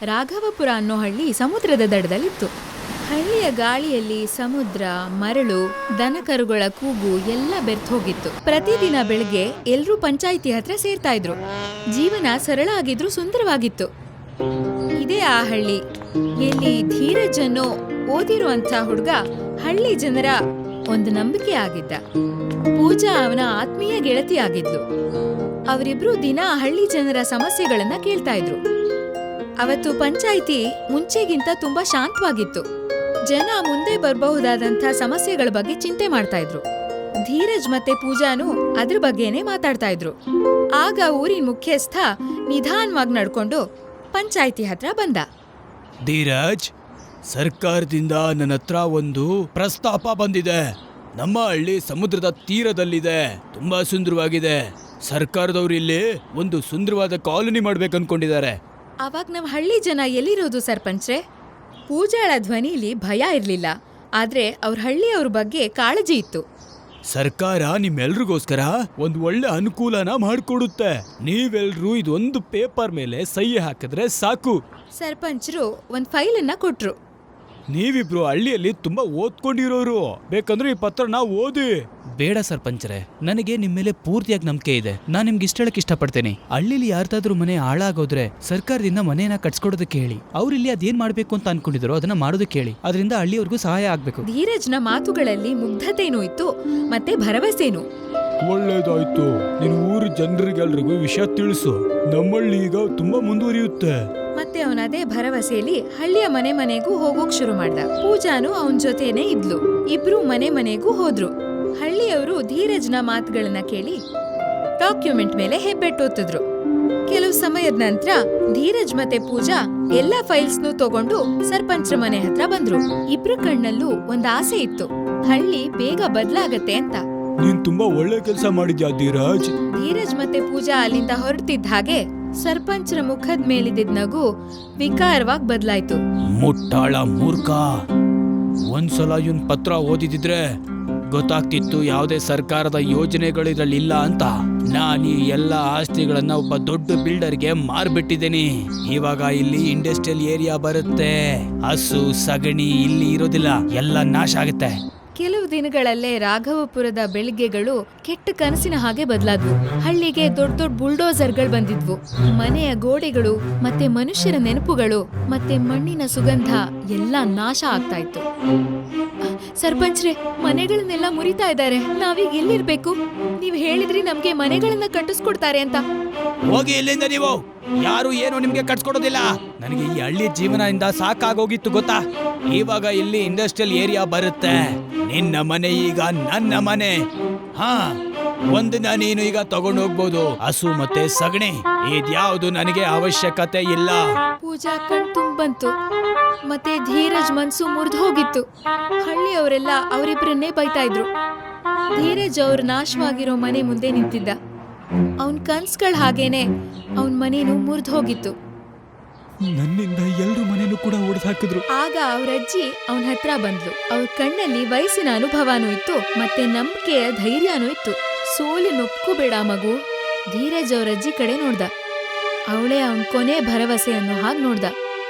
ರಾಘವಪುರ ಅನ್ನೋ ಹಳ್ಳಿ ಸಮುದ್ರದ ದಡದಲ್ಲಿತ್ತು. ಹಳ್ಳಿಯ ಗಾಳಿಯಲ್ಲಿ ಸಮುದ್ರ, ಮರಳು, ದನಕರುಗಳ ಕೂಗು ಎಲ್ಲ ಬೆರ್ತ್ ಹೋಗಿತ್ತು. ಪ್ರತಿದಿನ ಬೆಳಗ್ಗೆ ಎಲ್ರೂ ಪಂಚಾಯಿತಿ ಹತ್ರ ಸೇರ್ತಾ ಇದ್ರು. ಜೀವನ ಸರಳ ಆಗಿದ್ರು ಸುಂದರವಾಗಿತ್ತು. ಇದೇ ಆ ಹಳ್ಳಿ ಎಲ್ಲಿ ಧೀರಜ್ ಅನ್ನೋ ಓದಿರುವಂತ ಹುಡುಗ ಹಳ್ಳಿ ಜನರ ಒಂದು ನಂಬಿಕೆ ಆಗಿದ್ದ. ಪೂಜಾ ಅವನ ಆತ್ಮೀಯ ಗೆಳತಿ ಆಗಿದ್ಲು. ಅವರಿಬ್ರು ದಿನ ಹಳ್ಳಿ ಜನರ ಸಮಸ್ಯೆಗಳನ್ನ ಕೇಳ್ತಾ ಇದ್ರು. ಅವತ್ತು ಪಂಚಾಯಿತಿ ಮುಂಚೆಗಿಂತ ತುಂಬಾ ಶಾಂತವಾಗಿತ್ತು. ಜನ ಮುಂದೆ ಬರಬಹುದಾದಂಥ ಸಮಸ್ಯೆಗಳ ಬಗ್ಗೆ ಚಿಂತೆ ಮಾಡ್ತಾ ಇದ್ರು. ಧೀರಜ್ ಮತ್ತೆ ಪೂಜಾನು ಅದ್ರ ಬಗ್ಗೆನೇ ಮಾತಾಡ್ತಾ ಇದ್ರು. ಆಗ ಊರಿನ ಮುಖ್ಯಸ್ಥ ನಿಧಾನವಾಗಿ ನಡ್ಕೊಂಡು ಪಂಚಾಯಿತಿ ಹತ್ರ ಬಂದ. ಧೀರಜ್, ಸರ್ಕಾರದಿಂದ ನನ್ನ ಹತ್ರ ಒಂದು ಪ್ರಸ್ತಾಪ ಬಂದಿದೆ. ನಮ್ಮ ಹಳ್ಳಿ ಸಮುದ್ರದ ತೀರದಲ್ಲಿದೆ, ತುಂಬಾ ಸುಂದರವಾಗಿದೆ. ಸರ್ಕಾರದವ್ರು ಇಲ್ಲಿ ಒಂದು ಸುಂದರವಾದ ಕಾಲೋನಿ ಮಾಡ್ಬೇಕನ್ಕೊಂಡಿದ್ದಾರೆ. ಅವಾಗ ನಮ್ ಹಳ್ಳಿ ಜನ ಎಲ್ಲಿರೋದು ಸರ್ಪಂಚ್ರೆ? ಪೂಜಾಳ ಧ್ವನಿಲಿ ಭಯ ಇರ್ಲಿಲ್ಲ, ಆದ್ರೆ ಅವ್ರ ಹಳ್ಳಿಯವ್ರ ಬಗ್ಗೆ ಕಾಳಜಿ ಇತ್ತು. ಸರ್ಕಾರ ನಿಮ್ಮೆಲ್ರಿಗೋಸ್ಕರ ಒಂದು ಒಳ್ಳೆ ಅನುಕೂಲನ ಮಾಡಿಕೊಡುತ್ತೆ. ನೀವೆಲ್ರೂ ಇದೊಂದು ಪೇಪರ್ ಮೇಲೆ ಸಹಿ ಹಾಕಿದ್ರೆ ಸಾಕು. ಸರ್ಪಂಚರು ಒಂದ್ ಫೈಲನ್ನ ಕೊಟ್ರು. ನೀವಿಬ್ರು ಹಳ್ಳಿಯಲ್ಲಿ ತುಂಬಾ ಓದ್ಕೊಂಡಿರೋರು, ಬೇಕಂದ್ರೆ ಈ ಪತ್ರನ ಓದಿ. ಬೇಡ ಸರ್ಪಂಚರೇ, ನನಗೆ ನಿಮ್ಮ ಮೇಲೆ ಪೂರ್ತಿಯಾಗಿ ನಂಬಿಕೆ ಇದೆ. ನಾನು ನಿಮ್ಗೆ ಇಷ್ಟ ಹೇಳಕ್ ಇಷ್ಟಪಡ್ತೇನೆ. ಹಳ್ಳಿಲಿ ಯಾರ್ದಾದ್ರೂ ಮನೆ ಹಾಳಾಗೋದ್ರೆ ಸರ್ಕಾರದಿಂದ ಮನೇನ ಕಟ್ಸ್ಕೊಡೋದಕ್ಕೆ ಹೇಳಿ. ಅವ್ರಿಲ್ಲಿ ಅದೇನ್ ಮಾಡ್ಬೇಕು ಅಂತ ಅನ್ಕೊಂಡಿದ್ರು ಅದನ್ನ ಮಾಡೋದಕ್ಕೆ ಹೇಳಿ. ಅದರಿಂದ ಹಳ್ಳಿಯವ್ರಿಗೂ ಸಹಾಯ ಆಗ್ಬೇಕು. ಧೀರಜ್ನ ಮಾತುಗಳಲ್ಲಿ ಮುಗ್ಧತೆನೂ ಇತ್ತು, ಮತ್ತೆ ಭರವಸೆನೂ. ಒಳ್ಳೇದಾಯ್ತು, ನೀನು ಊರ ಜನರಿಗೆಲ್ರಿಗೂ ವಿಷಯ ತಿಳಿಸು. ನಮ್ಮಳ್ಳಿ ಈಗ ತುಂಬಾ ಮುಂದುವರಿಯುತ್ತೆ. ಮತ್ತೆ ಅವನದೇ ಭರವಸೆಯಲ್ಲಿ ಹಳ್ಳಿಯ ಮನೆ ಮನೆಗೂ ಹೋಗೋಕ್ ಶುರು ಮಾಡ್ದ. ಪೂಜಾನು ಅವನ್ ಜೊತೆನೆ ಇದ್ಲು. ಇಬ್ರು ಮನೆ ಮನೆಗೂ ಹೋದ್ರು. ಹಳ್ಳಿಯವರು ಧೀರಜ್ನ ಮಾತುಗಳನ್ನ ಕೇಳಿ ಡಾಕ್ಯುಮೆಂಟ್ ಮೇಲೆ ಹೆಬ್ಬೆಟ್ಟೊತ್ತಿದ್ರು. ಕೆಲವು ಸಮಯದ ನಂತರ ಧೀರಜ್ ಮತ್ತೆ ಪೂಜಾ ಎಲ್ಲಾ ಫೈಲ್ಸ್ನು ತಗೊಂಡು ಸರ್ಪಂಚ್ರ ಮನೆ ಹತ್ರ ಬಂದ್ರು. ಇಬ್ರು ಕಣ್ಣಲ್ಲೂ ಒಂದ್ ಆಸೆ ಇತ್ತು, ಹಳ್ಳಿ ಬೇಗ ಬದ್ಲಾಗತ್ತೆ ಅಂತ. ನೀನ್ ತುಂಬಾ ಒಳ್ಳೆ ಕೆಲಸ ಮಾಡಿದ್ಯಾ ಧೀರಜ್. ಧೀರಜ್ ಮತ್ತೆ ಪೂಜಾ ಅಲ್ಲಿಂದ ಹೊರಟಿದ್ದ ಹಾಗೆ ಸರ್ಪಂಚ್ರ ಮುಖದ ಮೇಲಿದ್ದ ನಗು ವಿಕಾರವಾಗಿ ಬದಲಾಯ್ತು. ಮುಟ್ಟಾಳ ಮೂರ್ಖ, ಒಂದ್ಸಲ ಇವನ್ ಪತ್ರ ಓದಿದಿದ್ರೆ ಗೊತ್ತಾಗ್ತಿತ್ತು ಯಾವುದೇ ಸರ್ಕಾರದ ಯೋಜನೆಗಳಿದ್ರಲ್ಲಿ ಇಲ್ಲ ಅಂತ. ನಾನು ಈ ಎಲ್ಲ ಆಸ್ತಿಗಳನ್ನ ಒಬ್ಬ ದೊಡ್ಡ ಬಿಲ್ಡರ್ಗೆ ಮಾರ್ಬಿಟ್ಟಿದ್ದೀನಿ. ಇವಾಗ ಇಲ್ಲಿ ಇಂಡಸ್ಟ್ರಿಯಲ್ ಏರಿಯಾ ಬರುತ್ತೆ. ಹಸು ಸಗಣಿ ಇಲ್ಲಿ ಇರೋದಿಲ್ಲ, ಎಲ್ಲ ನಾಶ ಆಗುತ್ತೆ. ಕೆಲವು ದಿನಗಳಲ್ಲೇ ರಾಘವಪುರದ ಬೆಳಿಗ್ಗೆಗಳು ಕೆಟ್ಟ ಕನಸಿನ ಹಾಗೆ ಬದಲಾದ್ವು. ಹಳ್ಳಿಗೆ ದೊಡ್ಡ ದೊಡ್ಡ ಬುಲ್ಡೋಸರ್ಗಳು ಬಂದಿದ್ವು. ಮನೆಯ ಗೋಡೆಗಳು ಮತ್ತೆ ಮನುಷ್ಯರ ನೆನಪುಗಳು ಮತ್ತೆ ಮಣ್ಣಿನ ಸುಗಂಧ ಎಲ್ಲ ನಾಶ ಆಗ್ತಾ ಇತ್ತು. ಸರ್ಪಂಚ್ರೆ, ಮನೆಗಳನ್ನೆಲ್ಲ ಮುರಿತಾ ಇದ್ದಾರೆ. ನಾವೀಗ ಎಲ್ಲಿರ್ಬೇಕು? ನೀವ್ ಹೇಳಿದ್ರಿ ನಮ್ಗೆ ಮನೆಗಳನ್ನ ಕಟ್ಟಿಸ್ಕೊಡ್ತಾರೆ ಅಂತ. ಹೋಗಿ ಇಲ್ಲಿಂದ ನೀವು. ಯಾರು ಏನು ನಿಮ್ಗೆ ಕಟ್ಸ್ಕೊಡೋದಿಲ್ಲ. ನನಗೆ ಈ ಹಳ್ಳಿ ಜೀವನದಿಂದ ಸಾಕಾಗೋಗಿತ್ತು ಗೊತ್ತಾ. ಇವಾಗ ಇಲ್ಲಿ ಇಂಡಸ್ಟ್ರಿಯಲ್ ಏರಿಯಾ ಬರುತ್ತೆ. ನಿನ್ನ ಮನೆ ಈಗ ನನ್ನ ಮನೆ. ಹಾ, ಒಂದಿನ ನೀನು ಈಗ ತಗೊಂಡು ಹೋಗ್ಬೋದು. ಹಸು ಮತ್ತೆ ಸಗಣಿ ಇದ್ಯಾವುದು ನನಗೆ ಅವಶ್ಯಕತೆ ಇಲ್ಲ. ಪೂಜಾ ಕಣ್ ತುಂಬಂತು, ಮತ್ತೆ ಧೀರಜ್ ಮನ್ಸು ಮುರಿದು ಹೋಗಿತ್ತು. ಹಳ್ಳಿಯವರೆಲ್ಲ ಅವರಿಬ್ಬರನ್ನೇ ಬೈತಾ ಇದ್ರು. ಧೀರಜ್ ಅವ್ರ ನಾಶವಾಗಿರೋ ಮನೆ ಮುಂದೆ ನಿಂತಿದ್ದ. ಅವನ್ ಕನ್ಸ್ಗಳ್ ಹಾಗೇನೆ ಅವನ್ ಮನೇನು ಮುರಿದು ಹೋಗಿತ್ತು. ನನ್ನಿಂದ ಎಲ್ರು ಮನೇನು ಕೂಡ ಒಡೆದು ಹಾಕಿದ್ರು. ಆಗ ಅವ್ರ ಅಜ್ಜಿ ಅವನ ಹತ್ರ ಬಂದ್ಲು. ಅವ್ರ ಕಣ್ಣಲ್ಲಿ ವಯಸ್ಸಿನ ಅನುಭವನೂ ಇತ್ತು, ಮತ್ತೆ ನಂಬಿಕೆಯ ಧೈರ್ಯನೂ ಇತ್ತು. ಸೋಲಿನೊಪ್ಕೋಬೇಡ ಮಗು. ಧೀರಜ್ ಅವ್ರ ಅಜ್ಜಿ ಕಡೆ ನೋಡ್ದ. ಅವಳೇ ಅವನ್ ಕೊನೆ ಭರವಸೆ ಅನ್ನೋ ಹಾಗೆ ನೋಡ್ದ.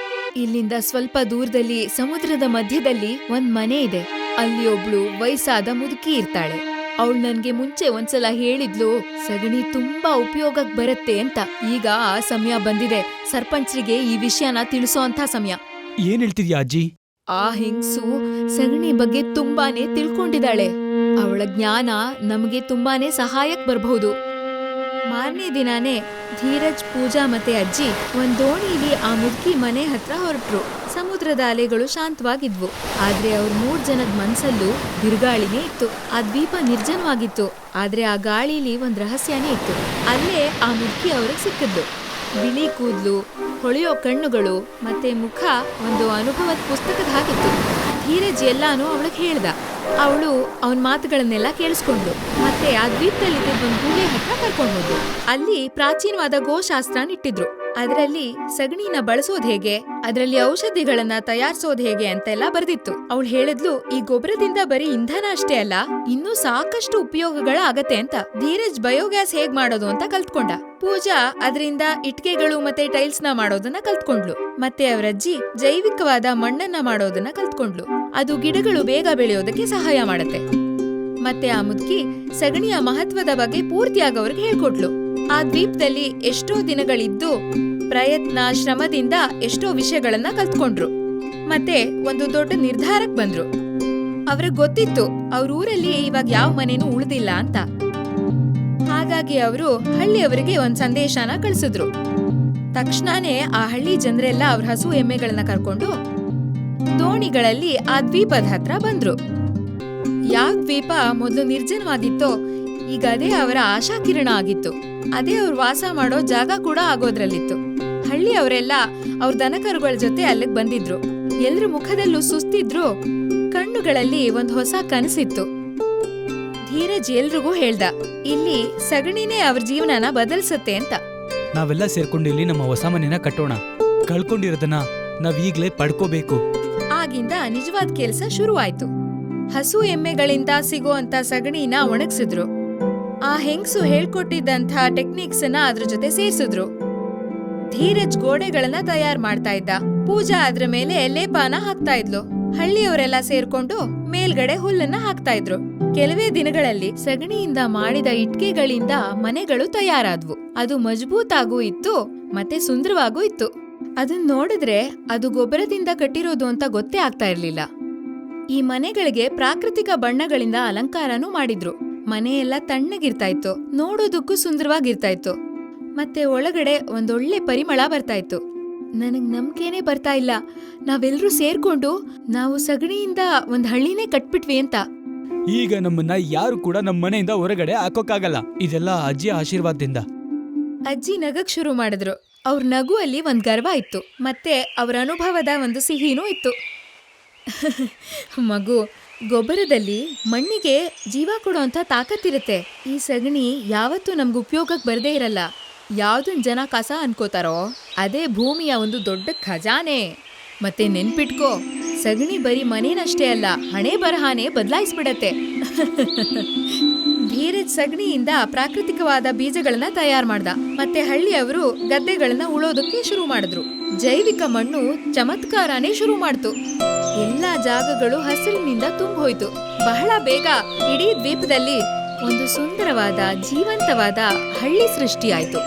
ಇಲ್ಲಿಂದ ಸ್ವಲ್ಪ ದೂರದಲ್ಲಿ ಸಮುದ್ರದ ಮಧ್ಯದಲ್ಲಿ ಒಂದ್ ಮನೆ ಇದೆ. ಅಲ್ಲಿ ಒಬ್ಳು ವಯಸ್ಸಾದ ಮುದುಕಿ ಇರ್ತಾಳೆ. ಅವಳು ನನ್ಗೆ ಮುಂಚೆ ಒಂದ್ಸಲ ಹೇಳಿದ್ಲು, ಸಗಣಿ ತುಂಬಾ ಉಪಯೋಗಕ್ಕೆ ಬರುತ್ತೆ ಅಂತ. ಈಗ ಆ ಸಮಯ ಬಂದಿದೆ. ಸರ್ಪಂಚ್ರಿಗೆ ಈ ವಿಷಯನ ತಿಳಿಸೋ ಅಂತ ಸಮಯ. ಏನ್ ಹೇಳ್ತಿದ್ಯಾ ಅಜ್ಜಿ? ಆ ಹೆಂಗ್ಸು ಸಗಣಿ ಬಗ್ಗೆ ತುಂಬಾನೇ ತಿಳ್ಕೊಂಡಿದ್ದಾಳೆ. ಅವಳ ಜ್ಞಾನ ನಮಗೆ ತುಂಬಾನೇ ಸಹಾಯಕ್ ಬರ್ಬಹುದು. ಮಾರನೇ ದಿನಾನೇ ಧೀರಜ್, ಪೂಜಾ ಮತ್ತೆ ಅಜ್ಜಿ ಒಂದ್ ದೋಣಿಲಿ ಆ ಮುದುಕಿ ಮನೆ ಹತ್ರ ಹೊರಟ್ರು. ಸಮುದ್ರದ ಅಲೆಗಳು ಶಾಂತವಾಗಿದ್ವು, ಆದ್ರೆ ಅವ್ರ 3 ಜನದ ಮನ್ಸಲ್ಲೂ ಬಿರುಗಾಳಿನೇ ಇತ್ತು. ಆ ದ್ವೀಪ ನಿರ್ಜನವಾಗಿತ್ತು, ಆದ್ರೆ ಆ ಗಾಳಿಲಿ ಒಂದ್ ರಹಸ್ಯನೇ ಇತ್ತು. ಅಲ್ಲೇ ಆ ಮುದುಕಿ ಅವ್ರಿಗೆ ಸಿಕ್ಕಿದ್ಲು. ಬಿಳಿ ಕೂದ್ಲು, ಹೊಳೆಯೋ ಕಣ್ಣುಗಳು ಮತ್ತೆ ಮುಖ ಒಂದು ಅನುಭವದ ಪುಸ್ತಕದ ಹಾಗಿತ್ತು. ಧೀರಜ್ ಎಲ್ಲಾನು ಅವಳಿಗೆ ಹೇಳ್ದ. ಅವಳು ಅವನ್ ಮಾತುಗಳನ್ನೆಲ್ಲ ಕೇಳಿಸ್ಕೊಂಡ್ಲು. ಮತ್ತೆ ಆ ದ್ವೀಪದಲ್ಲಿ ಒಂದ್ ಗೂಡೆ ಹತ್ರ ಕರ್ಕೊಂಡು ಹೋದ್ಲು. ಅಲ್ಲಿ ಪ್ರಾಚೀನವಾದ ಗೋಶಾಸ್ತ್ರನ ಇಟ್ಟಿದ್ರು. ಅದರಲ್ಲಿ ಸಗಣಿನ ಬಳಸೋದ್ ಹೇಗೆ, ಅದರಲ್ಲಿ ಔಷಧಿಗಳನ್ನ ತಯಾರಿಸೋದ್ ಹೇಗೆ ಅಂತೆಲ್ಲ ಬರ್ದಿತ್ತು. ಅವಳು ಹೇಳಿದ್ಲು, ಈ ಗೊಬ್ಬರದಿಂದ ಬರೀ ಇಂಧನ ಅಷ್ಟೇ ಅಲ್ಲ, ಇನ್ನೂ ಸಾಕಷ್ಟು ಉಪಯೋಗಗಳ ಆಗತ್ತೆ ಅಂತ. ಧೀರಜ್ ಬಯೋಗ್ಯಾಸ್ ಹೇಗ್ ಮಾಡೋದು ಅಂತ ಕಲ್ತ್ಕೊಂಡ. ಪೂಜಾ ಅದರಿಂದ ಇಟ್ಕೆಗಳು ಮತ್ತೆ ಟೈಲ್ಸ್ ನ ಮಾಡೋದನ್ನ ಕಲ್ತ್ಕೊಂಡ್ಲು. ಮತ್ತೆ ಅವರಜ್ಜಿ ಜೈವಿಕವಾದ ಮಣ್ಣನ್ನ ಮಾಡೋದನ್ನ ಕಲ್ತ್ಕೊಂಡ್ಲು. ಅದು ಗಿಡಗಳು ಬೇಗ ಬೆಳೆಯೋದಕ್ಕೆ ಸಹಾಯ ಮಾಡತ್ತೆ. ಮತ್ತೆ ಆ ಮುದುಕಿ ಸಗಣಿಯ ಮಹತ್ವದ ಬಗ್ಗೆ ಪೂರ್ತಿಯಾಗಿ ಅವ್ರಿಗೆ ಹೇಳ್ಕೊಟ್ಲು. ಆ ದ್ವೀಪದಲ್ಲಿ ಎಷ್ಟೋ ದಿನಗಳಿದ್ದು ಪ್ರಯತ್ನ ಶ್ರಮದಿಂದ ಎಷ್ಟೋ ವಿಷಯಗಳನ್ನ ಕಲ್ತ್ಕೊಂಡ್ರು. ಮತ್ತೆ ಒಂದು ದೊಡ್ಡ ನಿರ್ಧಾರಕ್ ಬಂದ್ರು. ಅವ್ರಿಗೆ ಗೊತ್ತಿತ್ತು ಅವ್ರ ಊರಲ್ಲಿ ಇವಾಗ ಯಾವ ಮನೇನೂ ಉಳಿದಿಲ್ಲ ಅಂತ. ಹಾಗಾಗಿ ಅವರು ಹಳ್ಳಿಯವರಿಗೆ ಒಂದ್ ಸಂದೇಶನ ಕಳಿಸಿದ್ರು. ತಕ್ಷಣನೇ ಆ ಹಳ್ಳಿ ಜನರೆಲ್ಲ ಅವ್ರ ಹಸು ಎಮ್ಮೆಗಳನ್ನ ಕರ್ಕೊಂಡು ದೋಣಿಗಳಲ್ಲಿ ಆ ದ್ವೀಪದ ಹತ್ರ ಬಂದ್ರು. ಯಾವ ದ್ವೀಪ ಮೊದಲು ನಿರ್ಜನವಾಗಿತ್ತೋ ಈಗ ಅದೇ ಅವರ ಆಶಾಕಿರಣ ಆಗಿತ್ತು. ಅದೇ ಅವ್ರು ವಾಸ ಮಾಡೋ ಜಾಗ ಕೂಡ ಆಗೋದ್ರಲ್ಲಿತ್ತು. ಹಳ್ಳಿ ಅವರೆಲ್ಲ ಅವ್ರ ದನಕರುಗಳ ಜೊತೆ ಅಲ್ಲಿಗೆ ಬಂದಿದ್ರು. ಎಲ್ರ ಮುಖದಲ್ಲೂ ಸುಸ್ತಿದ್ರು, ಕಣ್ಣುಗಳಲ್ಲಿ ಒಂದ್ ಹೊಸ ಕನಸಿತ್ತು. ಧೀರಜ್ ಎಲ್ರಿಗೂ ಹೇಳ್ದ, ಇಲ್ಲಿ ಸಗಣಿನೇ ಅವ್ರ ಜೀವನನ ಬದಲಿಸುತ್ತೆ ಅಂತ. ನಾವೆಲ್ಲ ಸೇರ್ಕೊಂಡು ಇಲ್ಲಿ ನಮ್ಮ ಹೊಸ ಮನೆನ ಕಟ್ಟೋಣ. ಕಳ್ಕೊಂಡಿರೋದನ್ನ ನಾವ್ ಈಗ್ಲೇ ಪಡ್ಕೋಬೇಕು. ಆಗಿಂದ ನಿಜವಾದ ಕೆಲ್ಸ ಶುರುವಾಯ್ತು. ಹಸು ಎಮ್ಮೆಗಳಿಂದ ಸಿಗೋಂತ ಸಗಣಿನ ಒಣಗ್ಸಿದ್ರು. ಆ ಹೆಂಗ್ಸು ಹೇಳ್ಕೊಟ್ಟಿದ್ದಂಥ ಟೆಕ್ನಿಕ್ಸ್ ಅನ್ನ ಅದ್ರ ಜೊತೆ ಸೇರ್ಸಿದ್ರು. ಧೀರಜ್ ಗೋಡೆಗಳನ್ನ ತಯಾರ್ ಮಾಡ್ತಾ ಇದ್ದ. ಪೂಜಾ ಅದ್ರ ಮೇಲೆ ಲೇಪಾನ ಹಾಕ್ತಾ ಇದ್ಲು. ಹಳ್ಳಿಯವರೆಲ್ಲ ಸೇರ್ಕೊಂಡು ಮೇಲ್ಗಡೆ ಹುಲ್ಲನ್ನ ಹಾಕ್ತಾ ಇದ್ರು. ಕೆಲವೇ ದಿನಗಳಲ್ಲಿ ಸಗಣಿಯಿಂದ ಮಾಡಿದ ಇಟ್ಕೆಗಳಿಂದ ಮನೆಗಳು ತಯಾರಾದ್ವು. ಅದು ಮಜಬೂತಾಗೂ ಇತ್ತು ಮತ್ತೆ ಸುಂದರವಾಗೂ ಇತ್ತು. ಅದನ್ ನೋಡಿದ್ರೆ ಅದು ಗೊಬ್ಬರದಿಂದ ಕಟ್ಟಿರೋದು ಅಂತ ಗೊತ್ತೇ ಆಗ್ತಾ ಇರ್ಲಿಲ್ಲ. ಈ ಮನೆಗಳಿಗೆ ಪ್ರಾಕೃತಿಕ ಬಣ್ಣಗಳಿಂದ ಅಲಂಕಾರನೂ ಮಾಡಿದ್ರು. ಮನೆಯೆಲ್ಲ ತಣ್ಣಗಿರ್ತಾ ಇತ್ತು, ನೋಡೋದಕ್ಕೂ ಸುಂದರವಾಗಿರ್ತಾ ಇತ್ತು. ಮತ್ತೆ ಒಳಗಡೆ ಒಂದೊಳ್ಳೆ ಪರಿಮಳ ಬರ್ತಾ ಇತ್ತು. ನನಗ್ ನಂಬಿಕೆನೇ ಬರ್ತಾ ಇಲ್ಲ, ನಾವೆಲ್ಲರೂ ಸೇರ್ಕೊಂಡು ನಾವು ಸಗಣಿಯಿಂದ ಒಂದ್ ಹಳ್ಳಿನೇ ಕಟ್ಬಿಟ್ವಿ ಅಂತ. ಈಗ ನಮ್ಮನ್ನ ಯಾರು ಕೂಡ ನಮ್ಮ ಮನೆಯಿಂದ ಹೊರಗಡೆ ಹಾಕೋಕ್ಕಾಗಲ್ಲ. ಇದೆಲ್ಲ ಅಜ್ಜಿ ಆಶೀರ್ವಾದದಿಂದ. ಅಜ್ಜಿ ನಗಕ್ ಶುರು ಮಾಡಿದ್ರು. ಅವ್ರ ನಗುವಲ್ಲಿ ಒಂದ್ ಗರ್ವ ಇತ್ತು, ಮತ್ತೆ ಅವ್ರ ಅನುಭವದ ಒಂದು ಸಿಹಿನೂ ಇತ್ತು. ಮಗು, ಗೊಬ್ಬರದಲ್ಲಿ ಮಣ್ಣಿಗೆ ಜೀವ ಕೊಡೋಂಥ ತಾಕತ್ತಿರುತ್ತೆ. ಈ ಸಗಣಿ ಯಾವತ್ತೂ ನಮ್ಗೆ ಉಪಯೋಗಕ್ಕೆ ಬರದೇ ಇರಲ್ಲ. ಯಾವ್ದನ್ ಜನ ಕಸ ಅನ್ಕೋತಾರೋ ಅದೇ ಭೂಮಿಯ ಒಂದು ದೊಡ್ಡ ಖಜಾನೆ. ಮತ್ತೆ ನೆನ್ಪಿಟ್ಕೋ, ಸಗಣಿ ಬರೀ ಮನೇನಷ್ಟೇ ಅಲ್ಲ, ಹಣೆ ಬರಹಾನೆ ಬದಲಾಯಿಸ್ಬಿಡತ್ತೆ. ಧೀರಜ್ ಸಗಣಿಯಿಂದ ಪ್ರಾಕೃತಿಕವಾದ ಬೀಜಗಳನ್ನ ತಯಾರು ಮಾಡ್ದ. ಮತ್ತೆ ಹಳ್ಳಿಯವರು ಗದ್ದೆಗಳನ್ನ ಉಳೋದಕ್ಕೆ ಶುರು ಮಾಡಿದ್ರು. ಜೈವಿಕ ಮಣ್ಣು ಚಮತ್ಕಾರನೇ ಶುರು ಮಾಡ್ತು. ಎಲ್ಲಾ ಜಾಗಗಳು ಹಸಿರಿನಿಂದ ತುಂಬೋಯ್ತು. ಬಹಳ ಬೇಗ ಇಡೀ ದ್ವೀಪದಲ್ಲಿ ಒಂದು ಸುಂದರವಾದ ಜೀವಂತವಾದ ಹಳ್ಳಿ ಸೃಷ್ಟಿಯಾಯ್ತು.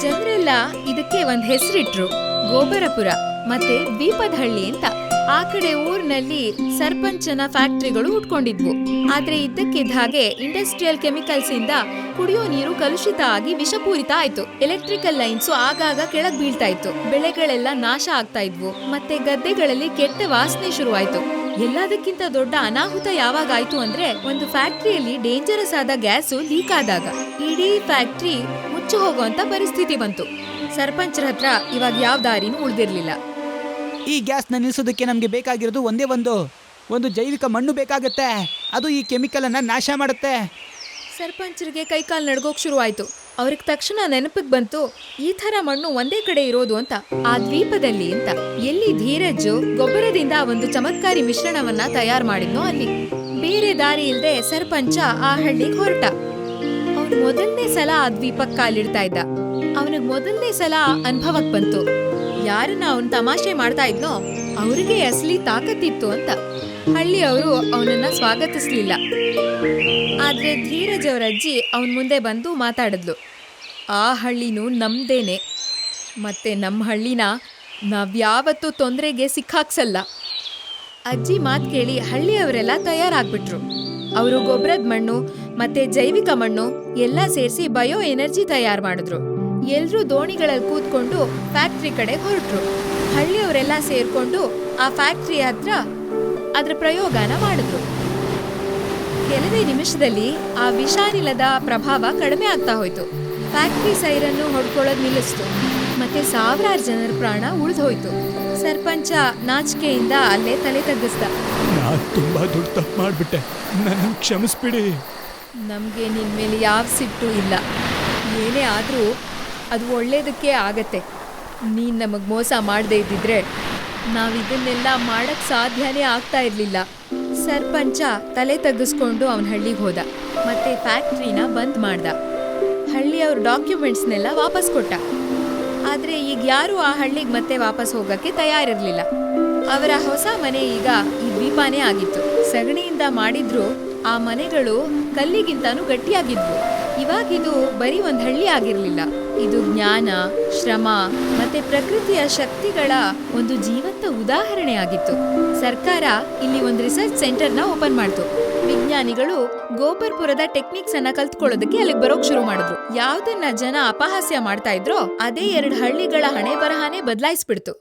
ಜನರೆಲ್ಲ ಇದಕ್ಕೆ ಒಂದ್ ಹೆಸರಿಟ್ರು, ಗೋಬರಪುರ ಮತ್ತೆ ದ್ವೀಪದ ಹಳ್ಳಿ ಅಂತ. ಆ ಕಡೆ ಊರಿನಲ್ಲಿ ಸರ್ಪಂಚನ ಫ್ಯಾಕ್ಟರಿಗಳು ಹುಟ್ಕೊಂಡಿದ್ವು. ಆದ್ರೆ ಇದ್ದಕ್ಕಿದ್ದ ಹಾಗೆ ಇಂಡಸ್ಟ್ರಿಯಲ್ ಕೆಮಿಕಲ್ಸ್ ಇಂದ ಕುಡಿಯೋ ನೀರು ಕಲುಷಿತ ಆಗಿ ವಿಷಪೂರಿತ ಆಯ್ತು. ಎಲೆಕ್ಟ್ರಿಕಲ್ ಲೈನ್ಸ್ ಆಗಾಗ ಕೆಳಗ್ ಬೀಳ್ತಾ ಇತ್ತು. ಬೆಳೆಗಳೆಲ್ಲ ನಾಶ ಆಗ್ತಾ ಇದ್ವು. ಮತ್ತೆ ಗದ್ದೆಗಳಲ್ಲಿ ಕೆಟ್ಟ ವಾಸನೆ ಶುರುವಾಯ್ತು. ಎಲ್ಲದಕ್ಕಿಂತ ದೊಡ್ಡ ಅನಾಹುತ ಯಾವಾಗಾಯ್ತು ಅಂದ್ರೆ, ಒಂದು ಫ್ಯಾಕ್ಟರಿಯಲ್ಲಿ ಡೇಂಜರಸ್ ಆದ ಗ್ಯಾಸು ಲೀಕ್ ಆದಾಗ ಇಡೀ ಫ್ಯಾಕ್ಟರಿ ಮುಚ್ಚಿ ಹೋಗುವಂತ ಪರಿಸ್ಥಿತಿ ಬಂತು. ಸರ್ಪಂಚರ ಹತ್ರ ಇವಾಗ ಯಾವ ದಾರಿನೂ ಉಳಿದಿರ್ಲಿಲ್ಲ. ಈ ಗ್ಯಾಸ್ನ ನಿಲ್ಸೋದಕ್ಕೆ ನಮ್ಗೆ ಬೇಕಾಗಿರೋದು ಒಂದೇ ಒಂದು ಜೈವಿಕ ಮಣ್ಣು ಬೇಕಾಗತ್ತೆ. ಅದು ಈ ಕೆಮಿಕಲ್ ಅನ್ನ ನಾಶ ಮಾಡುತ್ತೆ. ಸರ್ಪಂಚರಿಗೆ ಕೈಕಾಲು ನಡ್ಗೋಕ್ ಶುರುವಾಯ್ತು. ಅವ್ರಿಗೆ ತಕ್ಷಣ ನೆನಪಿಗೆ ಬಂತು, ಈ ತರ ಮಣ್ಣು ಒಂದೇ ಕಡೆ ಇರೋದು ಅಂತ. ಆ ದ್ವೀಪದಲ್ಲಿ ಅಂತ ಎಲ್ಲಿ ಧೀರಜ್ ಗೊಬ್ಬರದಿಂದ ಒಂದು ಚಮತ್ಕಾರಿ ಮಿಶ್ರಣವನ್ನ ತಯಾರು ಮಾಡಿದ್ನೋ ಅಲ್ಲಿ. ಬೇರೆ ದಾರಿ ಇಲ್ದೆ ಸರ್ಪಂಚ ಆ ಹಳ್ಳಿಗೆ ಹೊರಟ. ಅವ್ನು ಮೊದಲನೇ ಸಲ ಆ ದ್ವೀಪಕ್ಕೆ ಕಾಲಿಡ್ತಾ ಇದ್ದ. ಅವನಿಗೆ ಮೊದಲನೇ ಸಲ ಅನುಭವಕ್ ಬಂತು, ಯಾರನ್ನ ಅವನ್ ತಮಾಷೆ ಮಾಡ್ತಾ ಇದ್ನೋ ಅವ್ರಿಗೆ ಅಸಲಿ ತಾಕತ್ತಿತ್ತು ಅಂತ. ಹಳ್ಳಿಯವರು ಅವನನ್ನ ಸ್ವಾಗತಿಸ್ಲಿಲ್ಲ. ಆದ್ರೆ ಧೀರಜ್ ಅವರ ಅಜ್ಜಿ ಅವನ್ ಮುಂದೆ ಬಂದು ಮಾತಾಡಿದ್ಲು. ಆ ಹಳ್ಳಿನೂ ನಮ್ದೇನೆ, ಮತ್ತೆ ನಮ್ಮ ಹಳ್ಳಿನ ನಾವ್ಯಾವತ್ತೂ ತೊಂದರೆಗೆ ಸಿಕ್ಕಾಕ್ಸಲ್ಲ. ಅಜ್ಜಿ ಮಾತು ಕೇಳಿ ಹಳ್ಳಿಯವರೆಲ್ಲ ತಯಾರಾಗ್ಬಿಟ್ರು. ಅವರು ಗೊಬ್ಬರದ ಮಣ್ಣು ಮತ್ತೆ ಜೈವಿಕ ಮಣ್ಣು ಎಲ್ಲ ಸೇರಿಸಿ ಬಯೋ ಎನರ್ಜಿ ತಯಾರು ಮಾಡಿದ್ರು. ಎಲ್ರೂ ದೋಣಿಗಳಲ್ಲಿ ಕೂತ್ಕೊಂಡು ಫ್ಯಾಕ್ಟ್ರಿ ಕಡೆ ಹೊರಟ್ರು. ಹಳ್ಳಿಯವರೆಲ್ಲ ಸೇರ್ಕೊಂಡು ಆ ಫ್ಯಾಕ್ಟ್ರಿ ಹತ್ರ ಅದ್ರ ಪ್ರಯೋಗನ ಮಾಡಿದ್ರು. ಕೆಲವೇ ನಿಮಿಷದಲ್ಲಿ ಆ ವಿಷಾನಿಲದ ಪ್ರಭಾವ ಕಡಿಮೆ ಆಗ್ತಾ ಹೋಯ್ತು. ಫ್ಯಾಕ್ಟ್ರಿ ಸೈರನ್ನು ಹೊಡ್ಕೊಳ್ಳೋದು ನಿಲ್ಲಿಸ್ತು. ಮತ್ತೆ ಸಾವಿರಾರು ಜನರ ಪ್ರಾಣ ಉಳಿದೋಯ್ತು. ಸರ್ಪಂಚ ನಾಚಿಕೆಯಿಂದ ಅಲ್ಲೇ ತಲೆ ತಗ್ಗಿಸ್ದ. ನಾನು ತುಂಬಾ ದೊಡ್ಡ ತಪ್ಪು ಮಾಡ್ಬಿಟ್ಟೆ, ನನ್ನ ಕ್ಷಮಿಸ್ಬಿಡಿ. ನಮ್ಗೆ ನಿನ್ ಮೇಲೆ ಯಾವ ಸಿಟ್ಟು ಇಲ್ಲ. ಏನೇ ಆದ್ರೂ ಅದು ಒಳ್ಳೇದಕ್ಕೆ ಆಗತ್ತೆ. ನೀನ್ ನಮಗ್ ಮೋಸ ಮಾಡದೇ ಇದ್ದಿದ್ರೆ ನಾವಿದನ್ನೆಲ್ಲ ಮಾಡಕ್ ಸಾಧ್ಯನೇ ಆಗ್ತಾ ಇರ್ಲಿಲ್ಲ. ಸರ್ಪಂಚ ತಲೆ ತಗ್ಗಿಸ್ಕೊಂಡು ಅವನ ಹಳ್ಳಿಗೆ ಹೋದ ಮತ್ತೆ ಫ್ಯಾಕ್ಟ್ರಿನ ಬಂದ್ ಮಾಡ್ದ. ಹಳ್ಳಿಯವ್ರ ಡಾಕ್ಯುಮೆಂಟ್ಸ್ನೆಲ್ಲ ವಾಪಸ್ ಕೊಟ್ಟ. ಆದ್ರೆ ಈಗ ಯಾರು ಆ ಹಳ್ಳಿಗೆ ಮತ್ತೆ ವಾಪಸ್ ಹೋಗಕ್ಕೆ ತಯಾರಿರ್ಲಿಲ್ಲ. ಅವರ ಹೊಸ ಮನೆ ಈಗ ಈ ದ್ವೀಪನೇ ಆಗಿತ್ತು. ಸಗಣಿಯಿಂದ ಮಾಡಿದ್ರು ಆ ಮನೆಗಳು ಕಲ್ಲಿಗಿಂತಾನು ಗಟ್ಟಿಯಾಗಿದ್ವು. ಇವಾಗಿದು ಬರೀ ಒಂದ್ ಹಳ್ಳಿ ಆಗಿರ್ಲಿಲ್ಲ, ಇದು ಜ್ಞಾನ, ಶ್ರಮ ಮತ್ತೆ ಪ್ರಕೃತಿಯ ಶಕ್ತಿಗಳ ಒಂದು ಜೀವಂತ ಉದಾಹರಣೆ ಆಗಿತ್ತು. ಸರ್ಕಾರ ಇಲ್ಲಿ ಒಂದು ರಿಸರ್ಚ್ ಸೆಂಟರ್ನ ಓಪನ್ ಮಾಡ್ತು. ವಿಜ್ಞಾನಿಗಳು ಗೋಪರ್ಪುರದ ಟೆಕ್ನಿಕ್ಸ್ ಅನ್ನ ಕಲ್ತ್ಕೊಳ್ಳೋದಕ್ಕೆ ಅಲ್ಲಿಗೆ ಬರೋಕ್ ಶುರು ಮಾಡಿದ್ರು. ಯಾವ್ದನ್ನ ಜನ ಅಪಹಾಸ್ಯ ಮಾಡ್ತಾ ಇದ್ರೋ ಅದೇ 2 ಹಳ್ಳಿಗಳ ಹಣೆ ಬರಹನೇ ಬದಲಾಯಿಸ್ಬಿಡ್ತು.